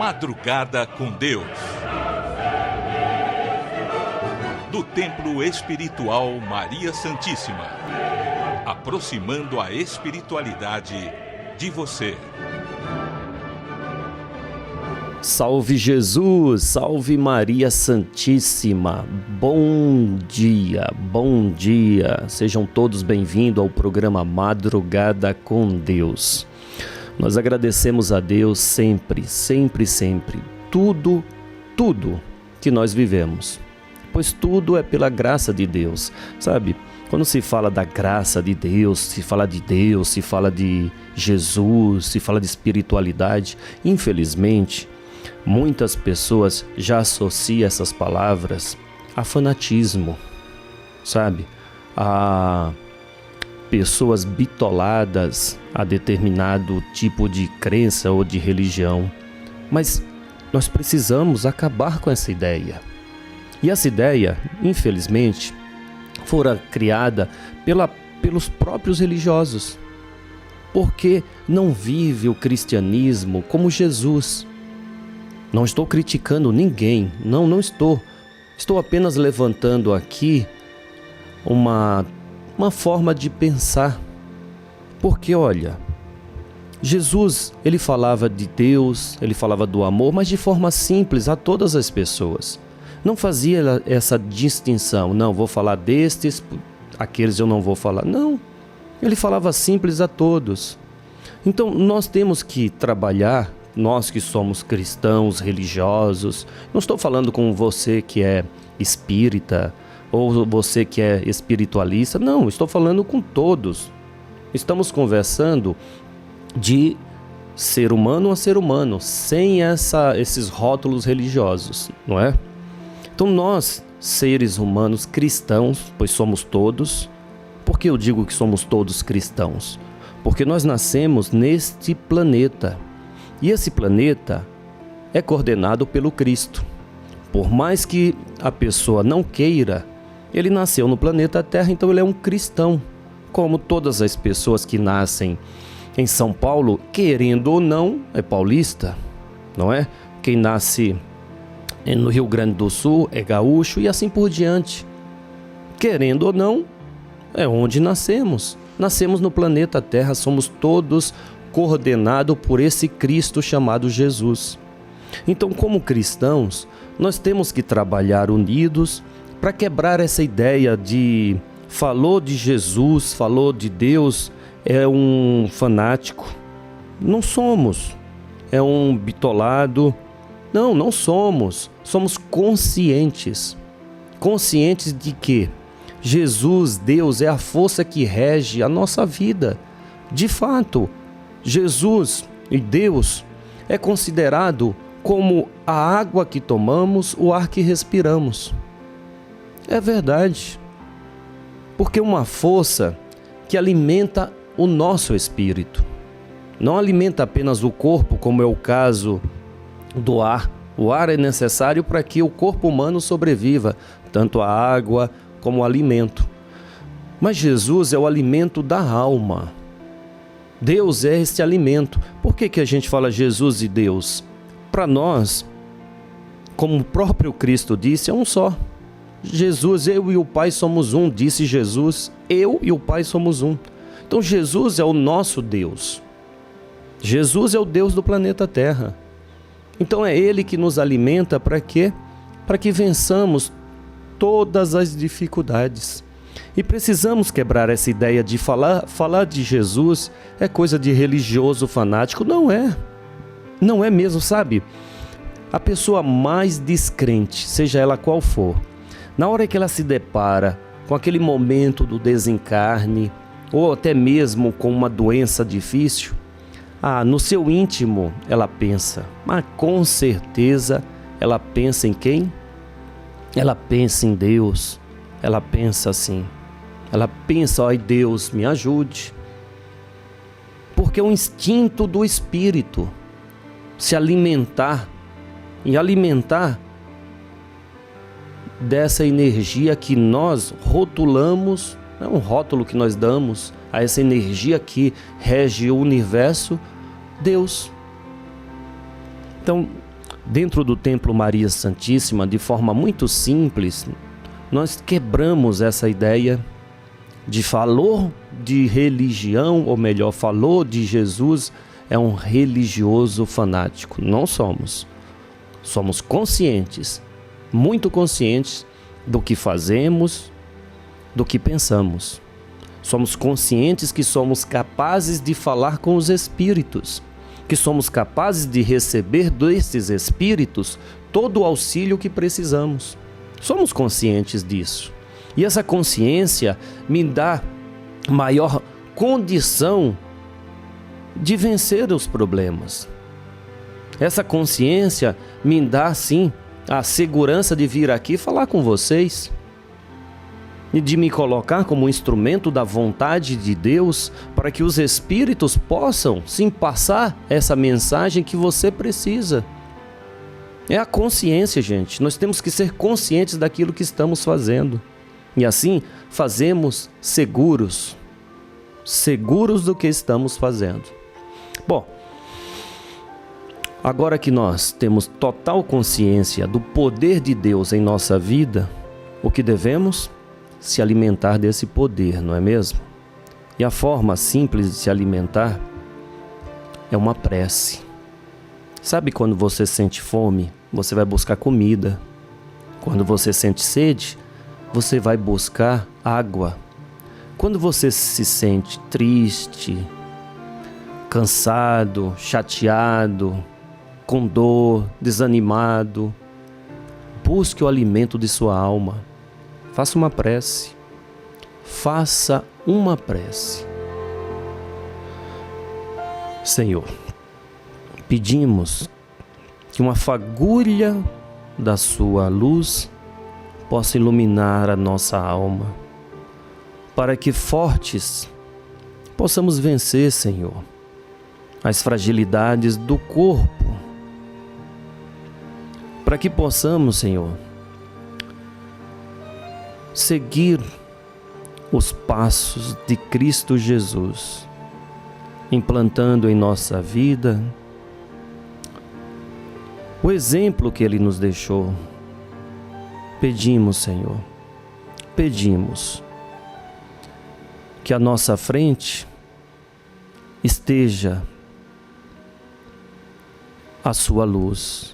Madrugada com Deus. Do Templo Espiritual Maria Santíssima. Aproximando a espiritualidade de você. Salve Jesus, salve Maria Santíssima, bom dia, sejam todos bem-vindos ao programa Madrugada com Deus. Nós agradecemos a Deus sempre, tudo que nós vivemos, pois tudo é pela graça de Deus, sabe? Quando se fala da graça de Deus, se fala de Jesus, se fala de espiritualidade, infelizmente, muitas pessoas já associam essas palavras a fanatismo, sabe? A pessoas bitoladas a determinado tipo de crença ou de religião. Mas nós precisamos acabar com essa ideia. E essa ideia, infelizmente, fora criada pelos próprios religiosos, porque não vive o cristianismo como Jesus. Não estou criticando ninguém, não estou. Estou apenas levantando aqui uma forma de pensar. Porque, olha, Jesus, ele falava de Deus, ele falava do amor, mas de forma simples a todas as pessoas. Não fazia essa distinção, não, vou falar destes, aqueles eu não vou falar. Não, ele falava simples a todos. Então, nós temos que trabalhar. Nós que somos cristãos, religiosos, não estou falando com você que é espírita ou você que é espiritualista, não, estou falando com todos. Estamos conversando de ser humano a ser humano, sem esses rótulos religiosos, não é? Então nós, seres humanos cristãos, pois somos todos, por que eu digo que somos todos cristãos? Porque nós nascemos neste planeta. E esse planeta é coordenado pelo Cristo. Por mais que a pessoa não queira, ele nasceu no planeta Terra, então ele é um cristão. Como todas as pessoas que nascem em São Paulo, querendo ou não, é paulista, não é? Quem nasce no Rio Grande do Sul é gaúcho e assim por diante. Querendo ou não, é onde nascemos. Nascemos no planeta Terra, somos todos coordenado por esse Cristo chamado Jesus. Então, como cristãos, nós temos que trabalhar unidos para quebrar essa ideia de falou de Jesus, falou de Deus, é um fanático. Não somos. É um bitolado. Não somos. Somos conscientes. Conscientes de que Jesus, Deus, é a força que rege a nossa vida. De fato, Jesus e Deus é considerado como a água que tomamos, o ar que respiramos. É verdade. Porque uma força que alimenta o nosso espírito. Não alimenta apenas o corpo, como é o caso do ar. O ar é necessário para que o corpo humano sobreviva, tanto a água como o alimento. Mas Jesus é o alimento da alma. Deus é este alimento. Por que a gente fala Jesus e Deus? Para nós, como o próprio Cristo disse, é um só. Jesus, eu e o Pai somos um, disse Jesus, eu e o Pai somos um. Então Jesus é o nosso Deus. Jesus é o Deus do planeta Terra. Então é Ele que nos alimenta para quê? Para que vençamos todas as dificuldades. E precisamos quebrar essa ideia de falar de Jesus é coisa de religioso fanático. Não é mesmo, sabe? A pessoa mais descrente, seja ela qual for, na hora que ela se depara com aquele momento do desencarne, ou até mesmo com uma doença difícil, no seu íntimo ela pensa, mas com certeza ela pensa em quem? Ela pensa em Deus, ela pensa assim. Ela pensa, ai Deus, me ajude. Porque é o instinto do espírito se alimentar e alimentar dessa energia que nós rotulamos, é um rótulo que nós damos a essa energia que rege o universo, Deus. Então, Dentro do Templo Maria Santíssima, de forma muito simples, nós quebramos essa ideia de falou de religião, ou melhor, falou de Jesus, é um religioso fanático. Não somos. Somos conscientes, muito conscientes do que fazemos, do que pensamos. Somos conscientes que somos capazes de falar com os espíritos, que somos capazes de receber desses espíritos todo o auxílio que precisamos. Somos conscientes disso. E essa consciência me dá maior condição de vencer os problemas. Essa consciência me dá, sim, a segurança de vir aqui falar com vocês e de me colocar como instrumento da vontade de Deus para que os espíritos possam, sim, passar essa mensagem que você precisa. É a consciência, gente. Nós temos que ser conscientes daquilo que estamos fazendo. E assim, fazemos seguros do que estamos fazendo. Bom, agora que nós temos total consciência do poder de Deus em nossa vida, o que devemos? Se alimentar desse poder, não é mesmo? E a forma simples de se alimentar é uma prece. Sabe quando você sente fome, você vai buscar comida. Quando você sente sede, você vai buscar água. Quando você se sente triste, cansado, chateado, com dor, desanimado, busque o alimento de sua alma. Faça uma prece. Faça uma prece. Senhor, pedimos que uma fagulha da sua luz possa iluminar a nossa alma, para que fortes possamos vencer, Senhor, as fragilidades do corpo, para que possamos, Senhor, seguir os passos de Cristo Jesus, implantando em nossa vida o exemplo que Ele nos deixou. Pedimos, Senhor, pedimos que à nossa frente esteja a sua luz,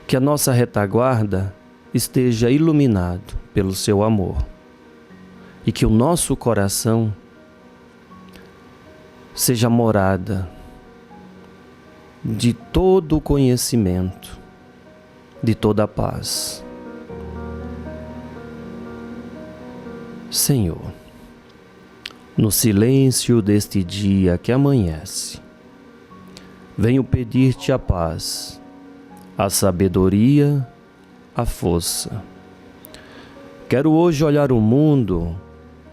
que a nossa retaguarda esteja iluminado pelo seu amor e que o nosso coração seja morada de todo o conhecimento, de toda a paz. Senhor, no silêncio deste dia que amanhece, venho pedir-te a paz, a sabedoria, a força. Quero hoje olhar o mundo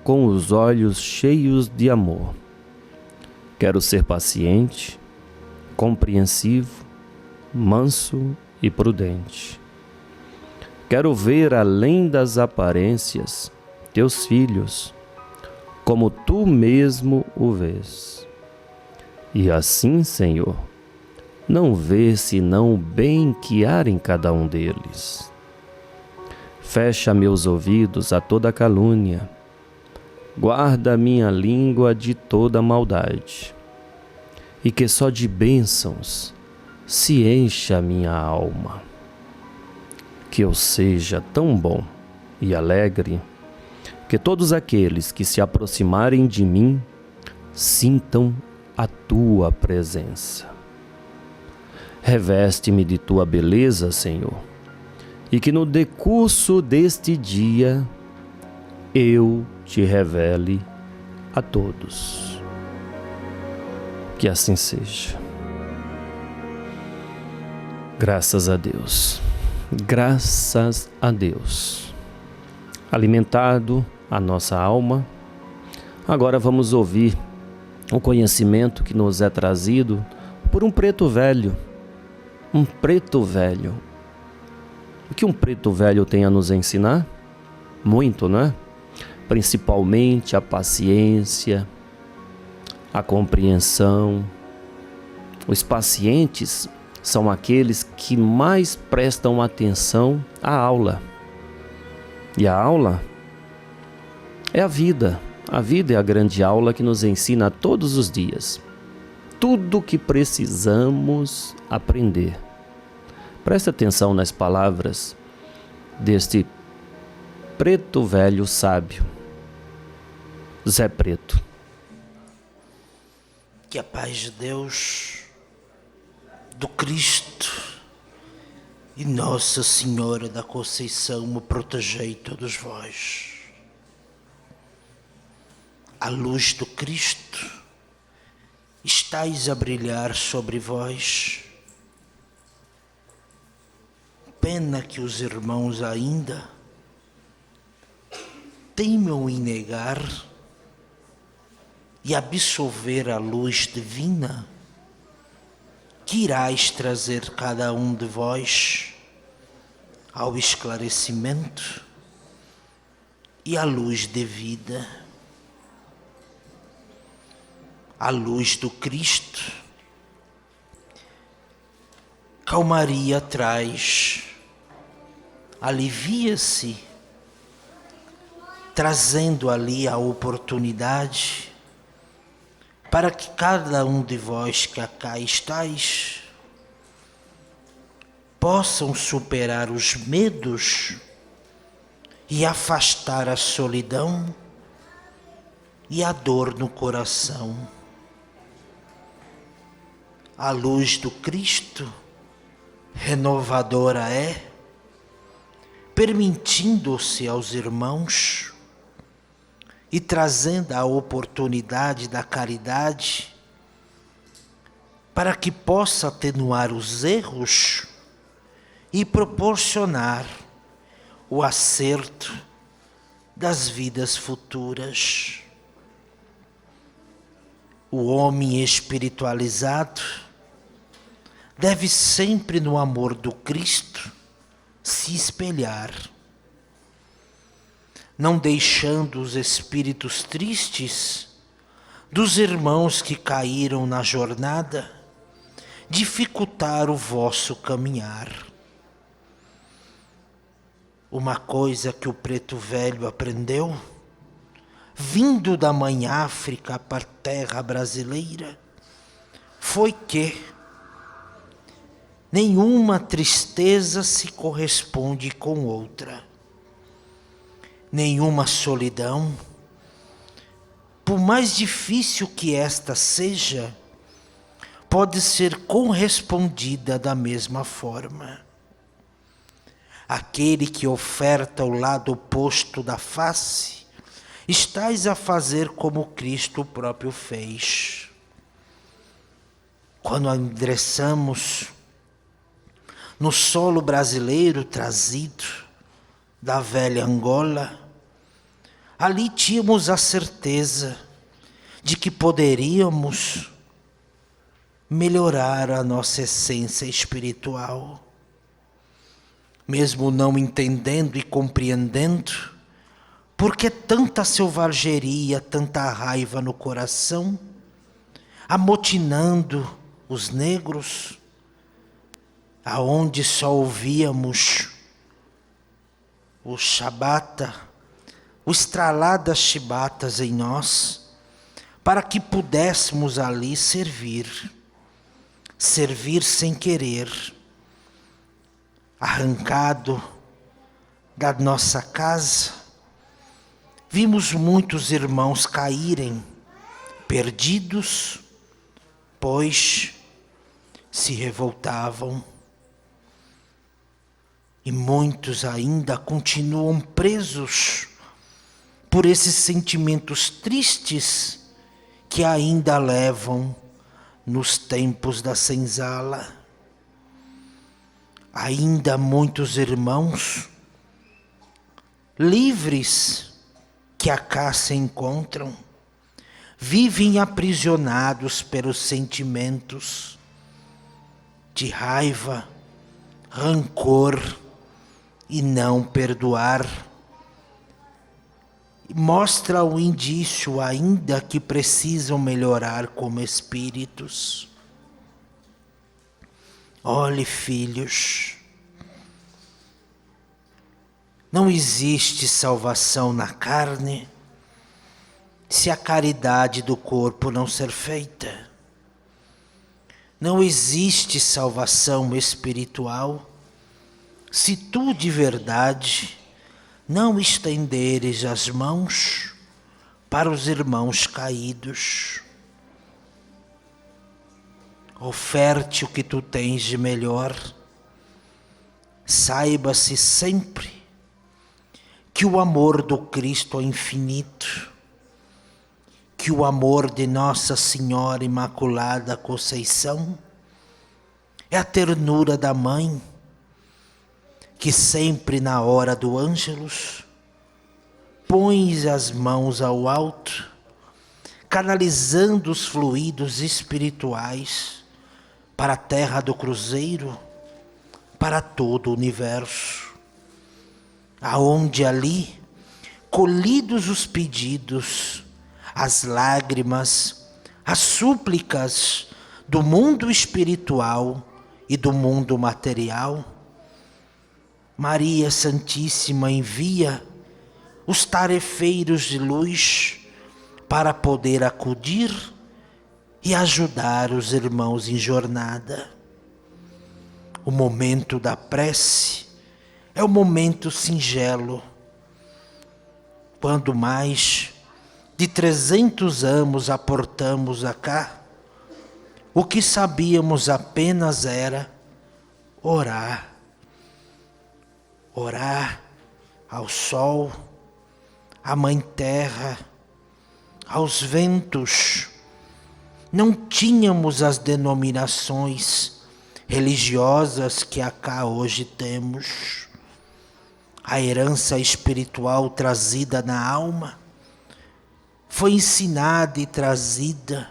com os olhos cheios de amor. Quero ser paciente, compreensivo, manso e prudente. Quero ver além das aparências teus filhos, como tu mesmo o vês. E assim, Senhor, não vê senão o bem que há em cada um deles. Fecha meus ouvidos a toda calúnia, guarda minha língua de toda maldade, e que só de bênçãos se encha a minha alma. Que eu seja tão bom e alegre, que todos aqueles que se aproximarem de mim sintam a tua presença. Reveste-me de tua beleza, Senhor, e que no decurso deste dia eu te revele a todos. Que assim seja. Graças a Deus. Graças a Deus. Alimentado a nossa alma, agora vamos ouvir o conhecimento que nos é trazido por um preto velho. Um preto velho. O que um preto velho tem a nos ensinar? Muito, não é? Principalmente a paciência, a compreensão. Os pacientes são aqueles que mais prestam atenção à aula. E a aula é a vida. A vida é a grande aula que nos ensina todos os dias tudo o que precisamos aprender. Preste atenção nas palavras deste preto velho sábio, Zé Preto. Que a paz de Deus, do Cristo e Nossa Senhora da Conceição me protegei todos vós. A luz do Cristo estais a brilhar sobre vós. Pena que os irmãos ainda teimam em negar e absolver a luz divina que irás trazer cada um de vós ao esclarecimento e à luz de vida. A luz do Cristo, calmaria traz, alivia-se, trazendo ali a oportunidade para que cada um de vós que cá estáis possam superar os medos e afastar a solidão e a dor no coração. A luz do Cristo renovadora é, permitindo-se aos irmãos e trazendo a oportunidade da caridade para que possa atenuar os erros e proporcionar o acerto das vidas futuras. O homem espiritualizado deve sempre no amor do Cristo se espelhar, não deixando os espíritos tristes dos irmãos que caíram na jornada dificultar o vosso caminhar. Uma coisa que o preto velho aprendeu, vindo da mãe África para a terra brasileira, foi que nenhuma tristeza se corresponde com outra. Nenhuma solidão, por mais difícil que esta seja, pode ser correspondida da mesma forma. Aquele que oferta o lado oposto da face, estais a fazer como Cristo próprio fez. Quando ingressamos no solo brasileiro trazido da velha Angola, ali tínhamos a certeza de que poderíamos melhorar a nossa essência espiritual. Mesmo não entendendo e compreendendo por que tanta selvageria, tanta raiva no coração, amotinando os negros, aonde só ouvíamos o chabata, o estralar das chibatas em nós, para que pudéssemos ali servir sem querer, arrancado da nossa casa. Vimos muitos irmãos caírem, perdidos, pois se revoltavam. E muitos ainda continuam presos por esses sentimentos tristes que ainda levam nos tempos da senzala. Ainda muitos irmãos livres que acá se encontram, vivem aprisionados pelos sentimentos de raiva, rancor e não perdoar. Mostra o indício ainda que precisam melhorar como espíritos. Olhe, filhos, não existe salvação na carne se a caridade do corpo não ser feita. Não existe salvação espiritual se tu de verdade não estenderes as mãos para os irmãos caídos. Oferte o que tu tens de melhor. Saiba-se sempre que o amor do Cristo é infinito, que o amor de Nossa Senhora Imaculada Conceição é a ternura da mãe, que sempre na hora do Ângelus põe as mãos ao alto, canalizando os fluidos espirituais para a terra do cruzeiro, para todo o universo, aonde ali, colhidos os pedidos, as lágrimas, as súplicas do mundo espiritual e do mundo material, Maria Santíssima envia os tarefeiros de luz para poder acudir e ajudar os irmãos em jornada. O momento da prece é o momento singelo, quando mais de 300 anos aportamos acá, o que sabíamos apenas era orar. Orar ao sol, à Mãe Terra, aos ventos. Não tínhamos as denominações religiosas que acá hoje temos. A herança espiritual trazida na alma foi ensinada e trazida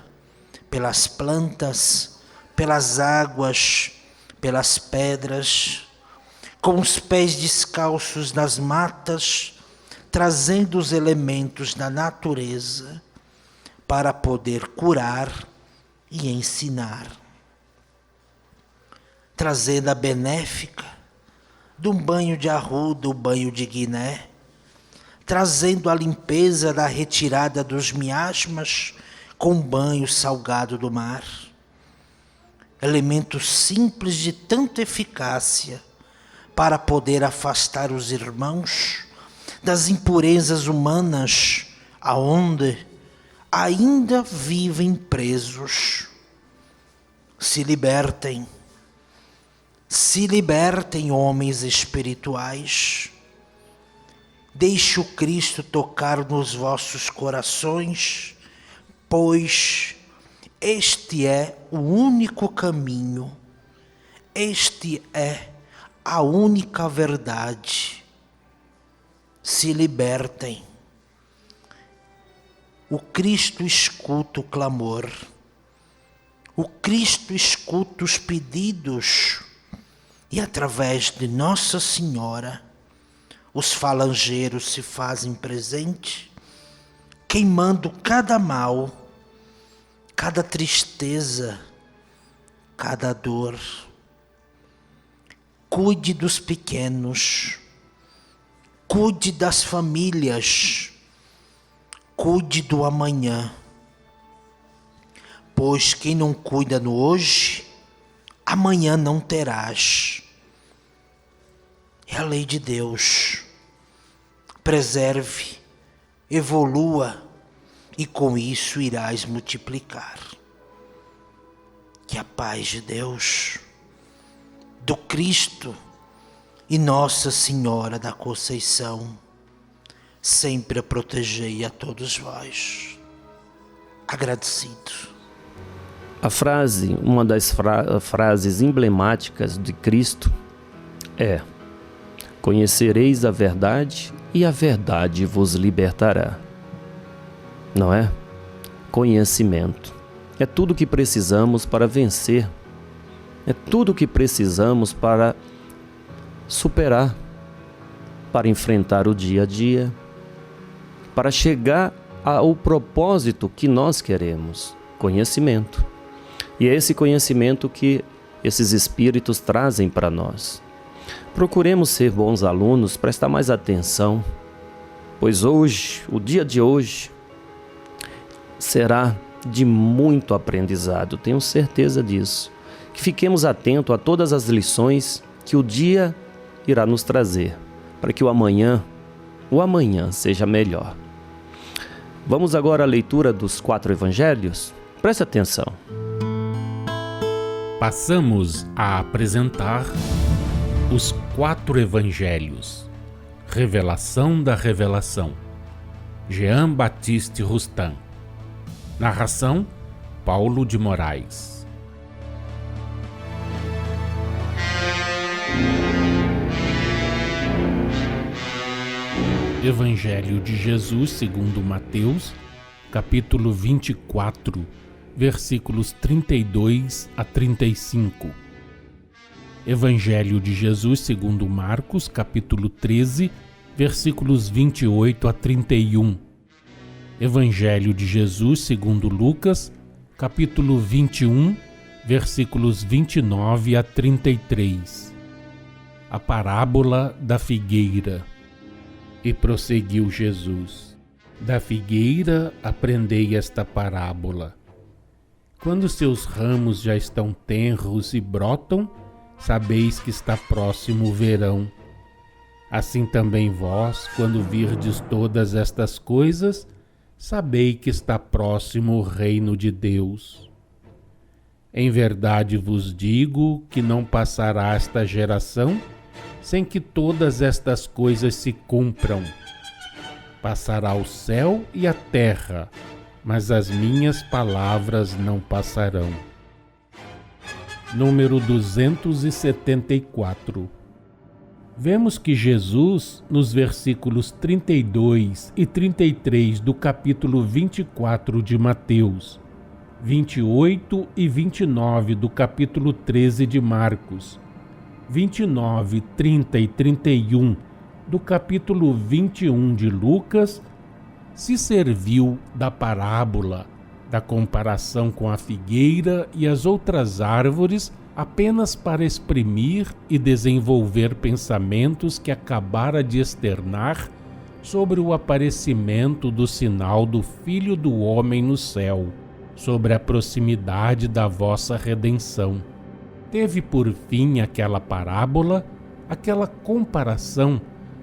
pelas plantas, pelas águas, pelas pedras, com os pés descalços nas matas, trazendo os elementos da natureza para poder curar e ensinar. Trazendo a benéfica de um banho de arruda, o banho de Guiné, trazendo a limpeza da retirada dos miasmas com um banho salgado do mar. Elementos simples de tanta eficácia para poder afastar os irmãos das impurezas humanas, aonde ainda vivem presos. Se libertem, homens espirituais. Deixe o Cristo tocar nos vossos corações, pois este é o único caminho, este é a única verdade. Se libertem. O Cristo escuta o clamor. O Cristo escuta os pedidos. E através de Nossa Senhora, os falangeiros se fazem presente, queimando cada mal, cada tristeza, cada dor. Cuide dos pequenos, cuide das famílias, cuide do amanhã. Pois quem não cuida no hoje, amanhã não terás. É a lei de Deus. Preserve, evolua e com isso irás multiplicar. Que a paz de Deus, do Cristo e Nossa Senhora da Conceição sempre a protegei a todos vós. Agradecido. A frase, uma das frases emblemáticas de Cristo é: conhecereis a verdade e a verdade vos libertará. Não é? Conhecimento é tudo que precisamos para vencer. É tudo que precisamos para superar, para enfrentar o dia a dia, para chegar ao propósito que nós queremos. Conhecimento. E é esse conhecimento que esses espíritos trazem para nós. Procuremos ser bons alunos, prestar mais atenção, pois hoje, o dia de hoje, será de muito aprendizado, tenho certeza disso. Que fiquemos atentos a todas as lições que o dia irá nos trazer, para que o amanhã seja melhor. Vamos agora à leitura dos 4 evangelhos? Preste atenção. Passamos a apresentar os 4 evangelhos. Revelação da Revelação. Jean Baptiste Rustin. Narração: Paulo de Moraes. Evangelho de Jesus segundo Mateus, capítulo 24, versículos 32 a 35. Evangelho de Jesus segundo Marcos, capítulo 13, versículos 28 a 31. Evangelho de Jesus segundo Lucas, capítulo 21, versículos 29 a 33. A parábola da figueira. E prosseguiu Jesus: Da figueira aprendei esta parábola. Quando seus ramos já estão tenros e brotam, sabeis que está próximo o verão. Assim também vós, quando virdes todas estas coisas, sabei que está próximo o reino de Deus. Em verdade vos digo que não passará esta geração sem que todas estas coisas se cumpram. Passará o céu e a terra, mas as minhas palavras não passarão. Número 274. Vemos que Jesus, nos versículos 32 e 33 do capítulo 24 de Mateus, 28 e 29 do capítulo 13 de Marcos, 29, 30 e 31 do capítulo 21 de Lucas, se serviu da parábola, da comparação com a figueira e as outras árvores, apenas para exprimir e desenvolver pensamentos que acabara de externar sobre o aparecimento do sinal do Filho do Homem no céu, sobre a proximidade da vossa redenção. Teve por fim aquela parábola, aquela comparação,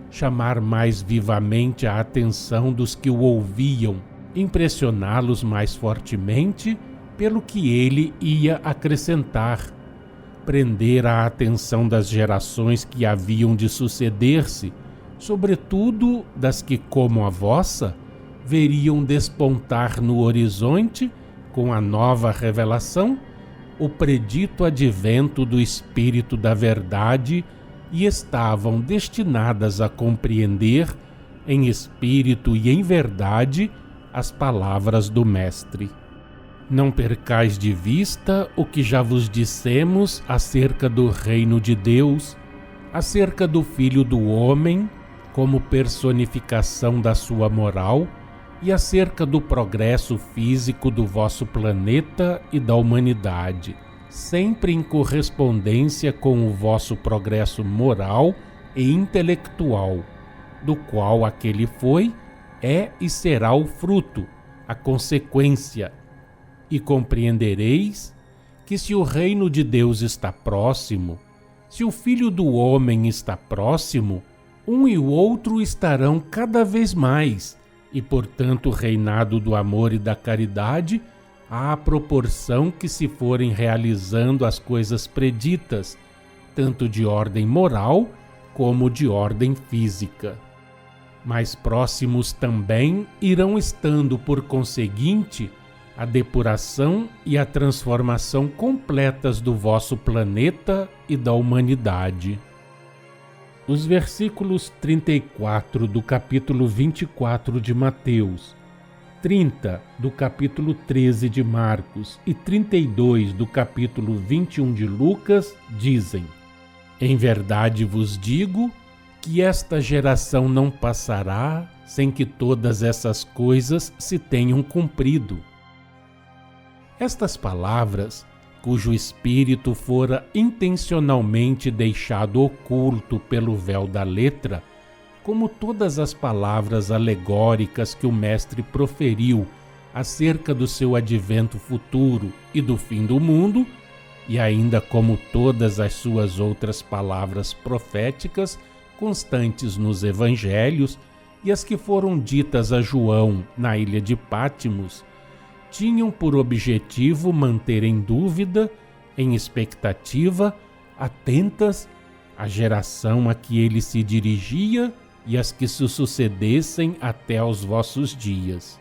chamar mais vivamente a atenção dos que o ouviam, impressioná-los mais fortemente pelo que ele ia acrescentar, prender a atenção das gerações que haviam de suceder-se, sobretudo das que, como a vossa, veriam despontar no horizonte, com a nova revelação, o predito advento do Espírito da Verdade e estavam destinadas a compreender, em espírito e em verdade, as palavras do Mestre. Não percais de vista o que já vos dissemos acerca do reino de Deus, acerca do Filho do Homem, como personificação da sua moral, e acerca do progresso físico do vosso planeta e da humanidade, sempre em correspondência com o vosso progresso moral e intelectual, do qual aquele foi, é e será o fruto, a consequência. E compreendereis que se o reino de Deus está próximo, se o Filho do Homem está próximo, um e o outro estarão cada vez mais, e, portanto, o reinado do amor e da caridade, à proporção que se forem realizando as coisas preditas, tanto de ordem moral como de ordem física. Mais próximos também irão estando, por conseguinte, a depuração e a transformação completas do vosso planeta e da humanidade. Os versículos 34 do capítulo 24 de Mateus, 30 do capítulo 13 de Marcos e 32 do capítulo 21 de Lucas dizem: Em verdade vos digo que esta geração não passará sem que todas essas coisas se tenham cumprido. Estas palavras cujo espírito fora intencionalmente deixado oculto pelo véu da letra, como todas as palavras alegóricas que o Mestre proferiu acerca do seu advento futuro e do fim do mundo, e ainda como todas as suas outras palavras proféticas constantes nos evangelhos e as que foram ditas a João na ilha de Pátimos, tinham por objetivo manter em dúvida, em expectativa, atentas, a geração a que ele se dirigia e as que se sucedessem até aos vossos dias.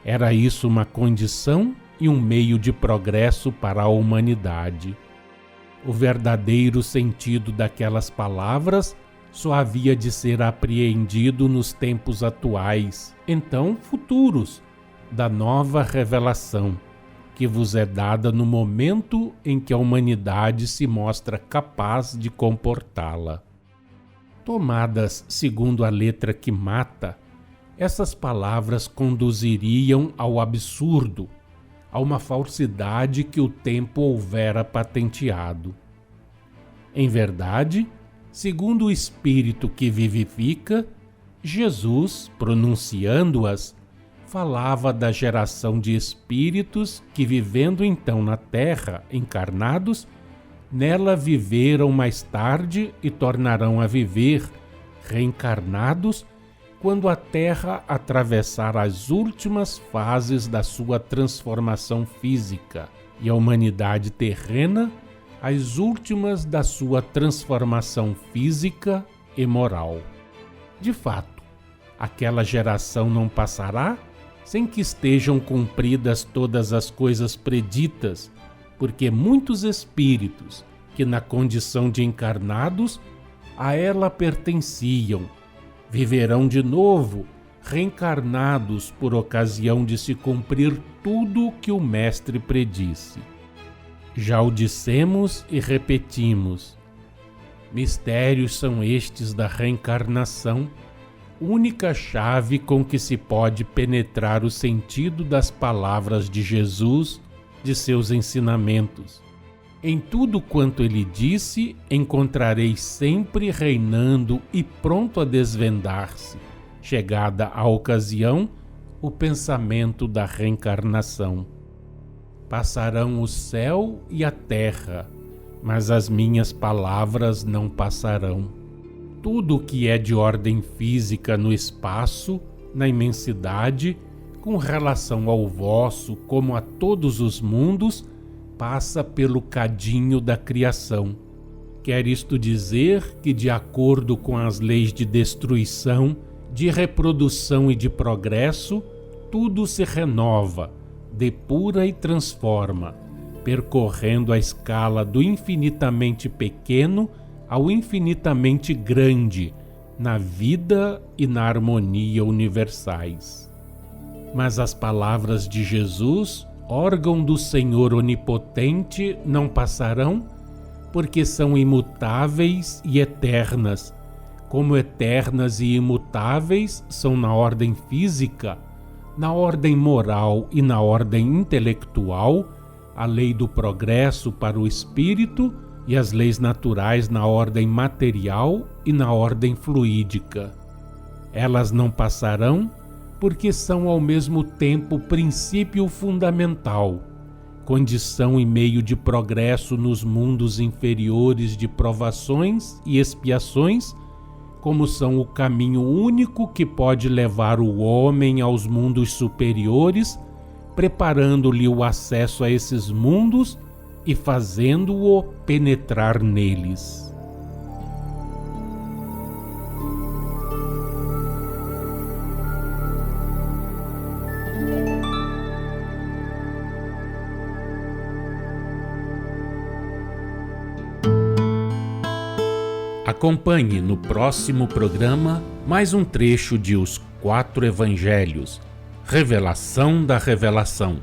Era isso uma condição e um meio de progresso para a humanidade. O verdadeiro sentido daquelas palavras só havia de ser apreendido nos tempos atuais, então futuros, da nova revelação, que vos é dada no momento em que a humanidade se mostra capaz de comportá-la. Tomadas segundo a letra que mata, essas palavras conduziriam ao absurdo, a uma falsidade que o tempo houvera patenteado. Em verdade, segundo o Espírito que vivifica, Jesus, pronunciando-as, falava da geração de espíritos que, vivendo então na terra, encarnados, nela viveram mais tarde e tornarão a viver, reencarnados, quando a terra atravessar as últimas fases da sua transformação física e a humanidade terrena as últimas da sua transformação física e moral. De fato, aquela geração não passará sem que estejam cumpridas todas as coisas preditas, porque muitos espíritos que na condição de encarnados a ela pertenciam, viverão de novo, reencarnados por ocasião de se cumprir tudo o que o Mestre predisse. Já o dissemos e repetimos. Mistérios são estes da reencarnação, única chave com que se pode penetrar o sentido das palavras de Jesus, de seus ensinamentos. Em tudo quanto ele disse, encontrareis sempre reinando e pronto a desvendar-se, chegada a ocasião, o pensamento da reencarnação. Passarão o céu e a terra, mas as minhas palavras não passarão. Tudo o que é de ordem física no espaço, na imensidade, com relação ao vosso como a todos os mundos, passa pelo cadinho da criação. Quer isto dizer que, de acordo com as leis de destruição, de reprodução e de progresso, tudo se renova, depura e transforma, percorrendo a escala do infinitamente pequeno ao infinitamente grande, na vida e na harmonia universais. Mas as palavras de Jesus, órgão do Senhor onipotente, não passarão, porque são imutáveis e eternas, como eternas e imutáveis são na ordem física, na ordem moral e na ordem intelectual, a lei do progresso para o espírito e as leis naturais na ordem material e na ordem fluídica. Elas não passarão porque são ao mesmo tempo princípio fundamental, condição e meio de progresso nos mundos inferiores de provações e expiações, como são o caminho único que pode levar o homem aos mundos superiores, preparando-lhe o acesso a esses mundos e fazendo-o penetrar neles. Acompanhe no próximo programa mais um trecho de Os Quatro Evangelhos, Revelação da Revelação,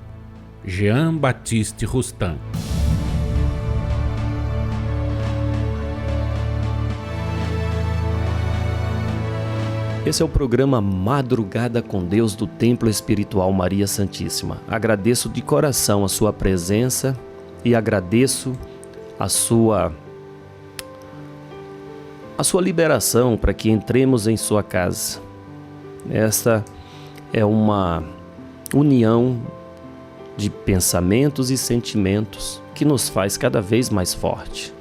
Jean Baptiste Rustin. Esse é o programa Madrugada com Deus do Templo Espiritual Maria Santíssima. Agradeço de coração a sua presença e agradeço a sua liberação para que entremos em sua casa. Esta é uma união de pensamentos e sentimentos que nos faz cada vez mais fortes.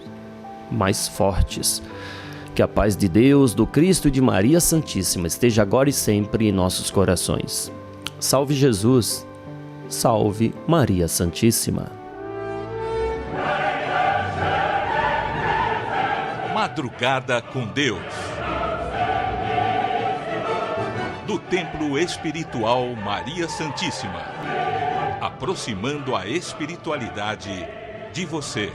Que a paz de Deus, do Cristo e de Maria Santíssima esteja agora e sempre em nossos corações. Salve Jesus, salve Maria Santíssima. Madrugada com Deus. Do Templo Espiritual Maria Santíssima. Aproximando a espiritualidade de você.